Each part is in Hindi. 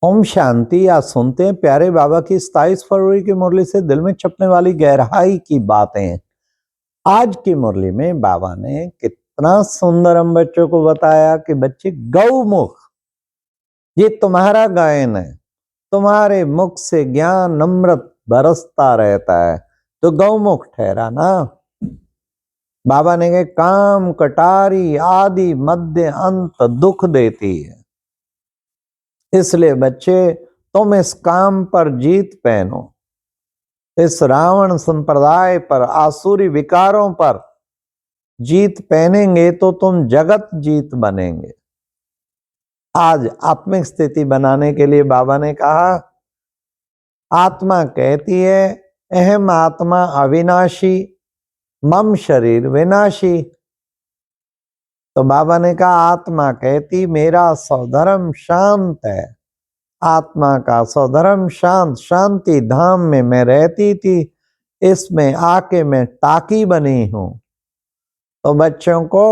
ओम शांति। आज सुनते हैं प्यारे बाबा की 27 फरवरी की मुरली से दिल में छपने वाली गहराई की बातें। आज की मुरली में बाबा ने कितना सुंदर हम बच्चों को बताया कि बच्चे गौमुख, ये तुम्हारा गायन है, तुम्हारे मुख से ज्ञान अमृत बरसता रहता है, तो गौमुख ठहरा ना। बाबा ने कहा काम कटारी आदि मध्य अंत दुख देती है, इसलिए बच्चे तुम इस काम पर जीत पहनो, इस रावण संप्रदाय पर, आसुरी विकारों पर जीत पहनेंगे तो तुम जगत जीत बनेंगे। आज आत्मिक स्थिति बनाने के लिए बाबा ने कहा, आत्मा कहती है अहम आत्मा अविनाशी, मम शरीर विनाशी। तो बाबा ने कहा आत्मा कहती मेरा स्वधर्म शांत है, आत्मा का स्वधर्म शांत, शांति धाम में मैं रहती थी, इसमें आके मैं टाकी बनी हूं। तो बच्चों को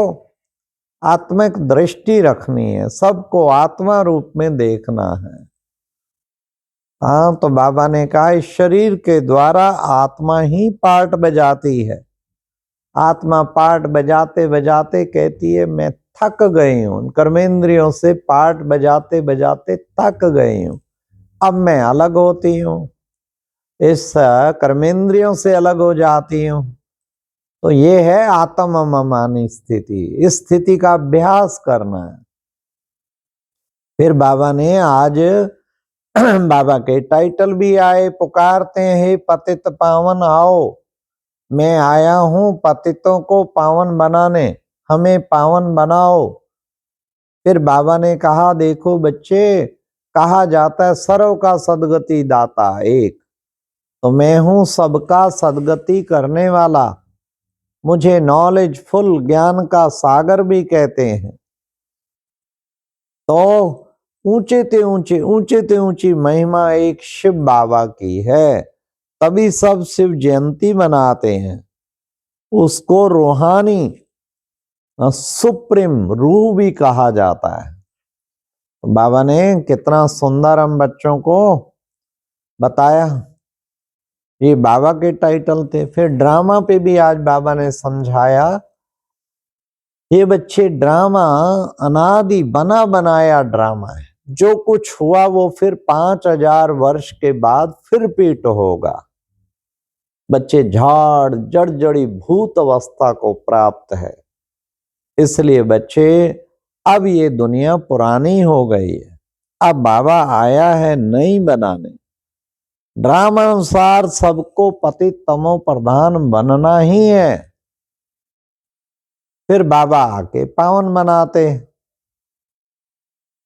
आत्मिक दृष्टि रखनी है, सबको आत्मा रूप में देखना है। हाँ, तो बाबा ने कहा इस शरीर के द्वारा आत्मा ही पार्ट बजाती है। आत्मा पार्ट बजाते बजाते कहती है मैं थक गई हूं, कर्मेंद्रियों से पार्ट बजाते बजाते थक गई हूं, अब मैं अलग होती हूं, इस कर्मेंद्रियों से अलग हो जाती हूं। तो ये है आत्ममानी स्थिति, इस स्थिति का अभ्यास करना है। फिर बाबा ने आज बाबा के टाइटल भी आए, पुकारते हैं पतित पावन आओ, मैं आया हूं पतितों को पावन बनाने, हमें पावन बनाओ। फिर बाबा ने कहा देखो बच्चे, कहा जाता है सर्व का सदगति दाता एक, तो मैं हूं सबका सदगति करने वाला, मुझे नॉलेज फुल ज्ञान का सागर भी कहते हैं। तो ऊंचे ते ऊंची महिमा एक शिव बाबा की है, तभी सब शिव जयंती मनाते हैं। उसको रूहानी सुप्रीम रूह भी कहा जाता है। बाबा ने कितना सुंदर हम बच्चों को बताया, ये बाबा के टाइटल थे। फिर ड्रामा पे भी आज बाबा ने समझाया, ये बच्चे ड्रामा अनादि बना बनाया ड्रामा है, जो कुछ हुआ वो फिर 5000 वर्ष के बाद फिर रिपीट होगा। बच्चे झाड़ जड़ जड़ी भूत अवस्था को प्राप्त है, इसलिए बच्चे अब ये दुनिया पुरानी हो गई है, अब बाबा आया है नई बनाने। ड्रामा अनुसार सबको पतित तमो प्रधान बनना ही है, फिर बाबा आके पावन बनाते।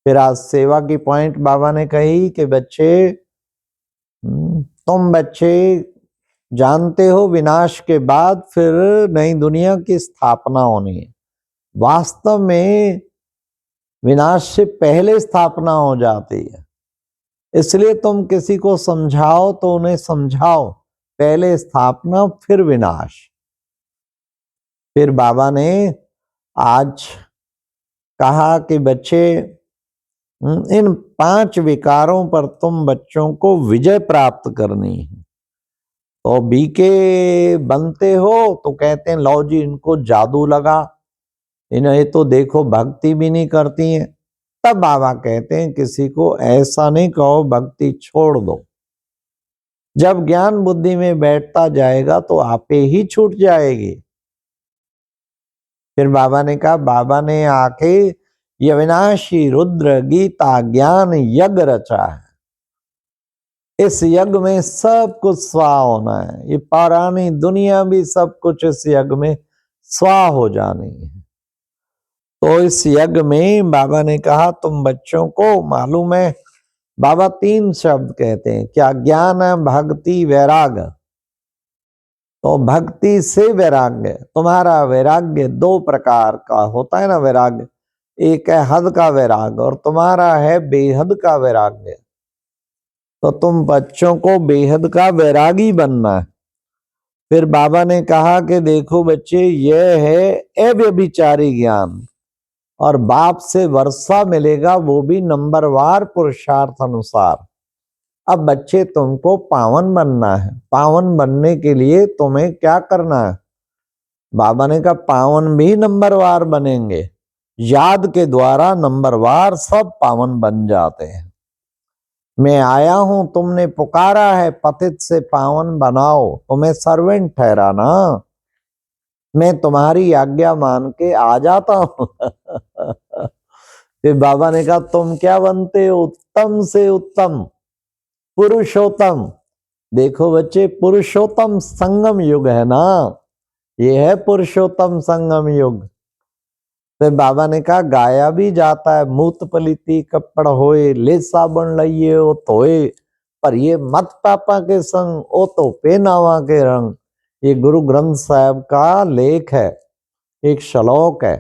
फिर आज सेवा की पॉइंट बाबा ने कही कि बच्चे तुम बच्चे जानते हो विनाश के बाद फिर नई दुनिया की स्थापना होनी है। वास्तव में विनाश से पहले स्थापना हो जाती है, इसलिए तुम किसी को समझाओ तो उन्हें समझाओ, पहले स्थापना फिर विनाश। फिर बाबा ने आज कहा कि बच्चे इन 5 विकारों पर तुम बच्चों को विजय प्राप्त करनी है। तो बीके बनते हो तो कहते हैं लो जी इनको जादू लगा, इन्हें तो देखो भक्ति भी नहीं करती हैं। तब बाबा कहते हैं किसी को ऐसा नहीं कहो, भक्ति छोड़ दो। जब ज्ञान बुद्धि में बैठता जाएगा तो आपे ही छूट जाएगी। फिर बाबा ने कहा, बाबा ने आके ये अविनाशी रुद्र गीता ज्ञान यज्ञ रचा है, इस यज्ञ में सब कुछ स्वाहा होना है, ये पुरानी दुनिया भी सब कुछ इस यज्ञ में स्वाहा हो जानी है। तो इस यज्ञ में बाबा ने कहा तुम बच्चों को मालूम है, बाबा 3 शब्द कहते हैं क्या, ज्ञान भक्ति वैराग्य। तो भक्ति से वैराग्य, तुम्हारा वैराग्य 2 प्रकार का होता है ना वैराग्य, एक है हद का वैराग्य और तुम्हारा है बेहद का वैराग्य। तो तुम बच्चों को बेहद का वैरागी बनना है। फिर बाबा ने कहा कि देखो बच्चे, यह है अव्यभिचारी ज्ञान और बाप से वर्षा मिलेगा, वो भी नंबरवार पुरुषार्थ अनुसार। अब बच्चे तुमको पावन बनना है। पावन बनने के लिए तुम्हें क्या करना है? बाबा ने कहा पावन भी नंबरवार बनेंगे, याद के द्वारा नंबरवार सब पावन बन जाते हैं। मैं आया हूं, तुमने पुकारा है पतित से पावन बनाओ, तुम्हें सर्वेंट ठहराना, मैं तुम्हारी आज्ञा मान के आ जाता हूं। फिर बाबा ने कहा तुम क्या बनते हो? उत्तम से उत्तम, पुरुषोत्तम। देखो बच्चे, पुरुषोत्तम संगम युग है ना, ये है पुरुषोत्तम संगम युग। तो बाबा ने कहा गाया भी जाता है, मूत पलीती कपड़ होए, ले साबुन लइये ओ धोए, पर ये मत पापा के संग ओ तो पहनावा के रंग। ये गुरु ग्रंथ साहब का लेख है, एक श्लोक है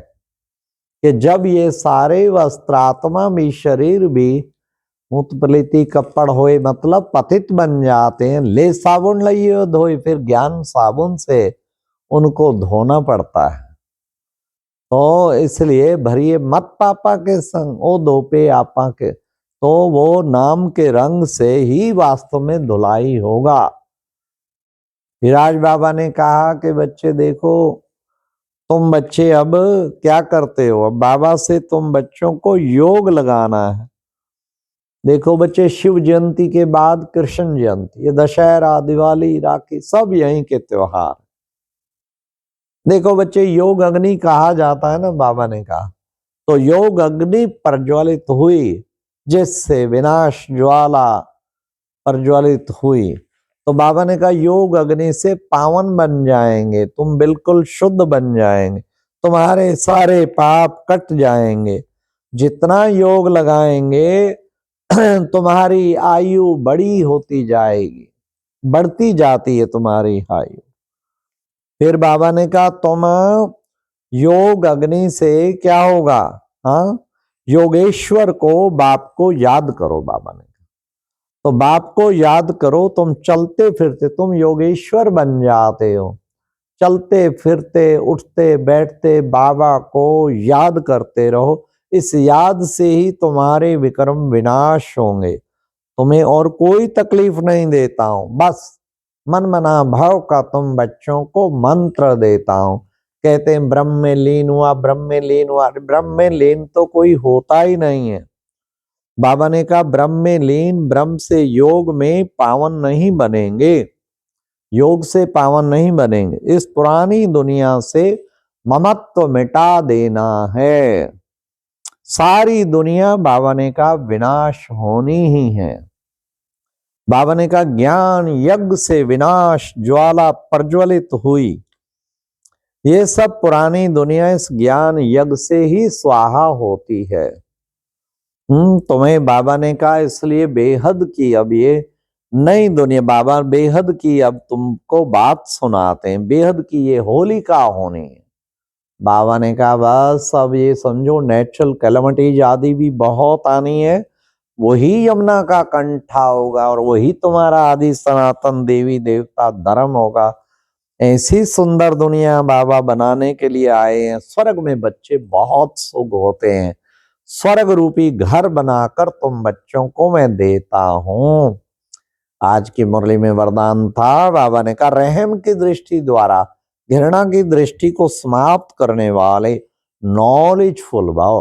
कि जब ये सारे वस्त्रात्मा भी, शरीर भी मूत पलीती कपड़ होए मतलब पतित बन जाते हैं, ले साबुन लइये धोए, फिर ज्ञान साबुन से उनको धोना पड़ता है। तो इसलिए भरिए मत पापा के संग ओ दो पे आपा के, तो वो नाम के रंग से ही वास्तव में धुलाई होगा। विराज बाबा ने कहा कि बच्चे देखो, तुम बच्चे अब क्या करते हो? अब बाबा से तुम बच्चों को योग लगाना है। देखो बच्चे, शिव जयंती के बाद कृष्ण जयंती, ये दशहरा, दिवाली, राखी सब यहीं के त्योहार। देखो बच्चे, योग अग्नि कहा जाता है ना, बाबा ने कहा तो योग अग्नि प्रज्वलित हुई, जिससे विनाश ज्वाला प्रज्वलित हुई। तो बाबा ने कहा योग अग्नि से पावन बन जाएंगे, तुम बिल्कुल शुद्ध बन जाएंगे, तुम्हारे सारे पाप कट जाएंगे। जितना योग लगाएंगे तुम्हारी आयु बड़ी होती जाएगी, बढ़ती जाती है तुम्हारी आयु। फिर बाबा ने कहा तुम योग अग्नि से क्या होगा? हाँ, योगेश्वर को, बाप को याद करो। बाबा ने तो बाप को याद करो, तुम चलते फिरते तुम योगेश्वर बन जाते हो। चलते फिरते उठते बैठते बाबा को याद करते रहो, इस याद से ही तुम्हारे विक्रम विनाश होंगे। तुम्हें और कोई तकलीफ नहीं देता हूं, बस मन मना भाव का तुम बच्चों को मंत्र देता हूं। कहते हैं ब्रह्म में लीन हुआ, ब्रह्म में लीन हुआ। ब्रह्म में लीन तो कोई होता ही नहीं है। बाबा ने कहा ब्रह्म में लीन, ब्रह्म से योग में पावन नहीं बनेंगे, योग से पावन नहीं बनेंगे। इस पुरानी दुनिया से ममत्व मिटा देना है। सारी दुनिया बाबा ने कहा विनाश होनी ही है। बाबा ने कहा ज्ञान यज्ञ से विनाश ज्वाला प्रज्वलित हुई। ये सब पुरानी दुनिया इस ज्ञान यज्ञ से ही स्वाहा होती है। तुम्हें बाबा ने कहा इसलिए बेहद की अब ये नई दुनिया, बाबा बेहद की अब तुमको बात सुनाते हैं। बेहद की ये होलिका होनी है। बाबा ने कहा बस अब ये समझो नेचुरल कैलेमिटीज आदि भी बहुत आनी है, वही यमुना का कंठा होगा और वही तुम्हारा आदि सनातन देवी देवता धर्म होगा। ऐसी सुंदर दुनिया बाबा बनाने के लिए आए हैं। स्वर्ग में बच्चे बहुत सुख होते हैं, स्वर्ग रूपी घर बनाकर तुम बच्चों को मैं देता हूं। आज की मुरली में वरदान था, बाबा ने कहा रहम की दृष्टि द्वारा घृणा की दृष्टि को समाप्त करने वाले नॉलेजफुल भाव,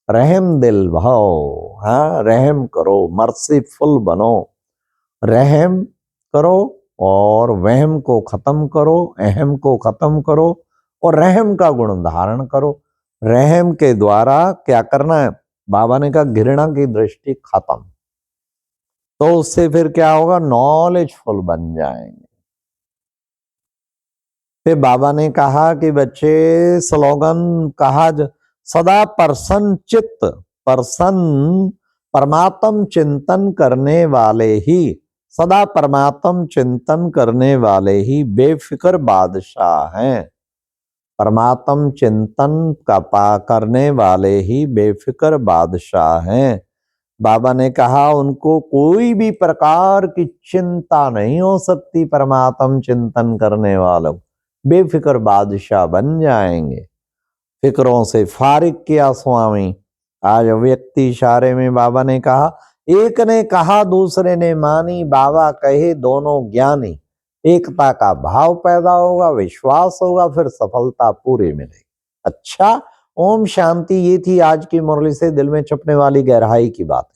रहम दिल भाव। हाँ, रहम करो, मर्सीफुल बनो, रहम करो और वहम को खत्म करो, अहम को खत्म करो और रहम का गुण धारण करो। रहम के द्वारा क्या करना है? बाबा ने कहा घृणा की दृष्टि खत्म, तो उससे फिर क्या होगा? नॉलेजफुल बन जाएंगे। फिर बाबा ने कहा कि बच्चे स्लोगन कहा सदा प्रसन्न चित्त, प्रसन्न परमात्म चिंतन करने वाले ही, सदा परमात्म चिंतन करने वाले ही बेफिक्र बादशाह हैं। परमात्म चिंतन का करने वाले ही बेफिक्र बादशाह हैं। बाबा ने कहा उनको कोई भी प्रकार की चिंता नहीं हो सकती। परमात्म चिंतन करने वालों बेफिक्र बादशाह बन जाएंगे। फिक्रों से फारिग किया स्वामी। आज व्यक्ति इशारे में बाबा ने कहा, एक ने कहा दूसरे ने मानी, बाबा कहे दोनों ज्ञानी। एकता का भाव पैदा होगा, विश्वास होगा, फिर सफलता पूरी मिलेगी। अच्छा, ओम शांति। ये थी आज की मुरली से दिल में छपने वाली गहराई की बात।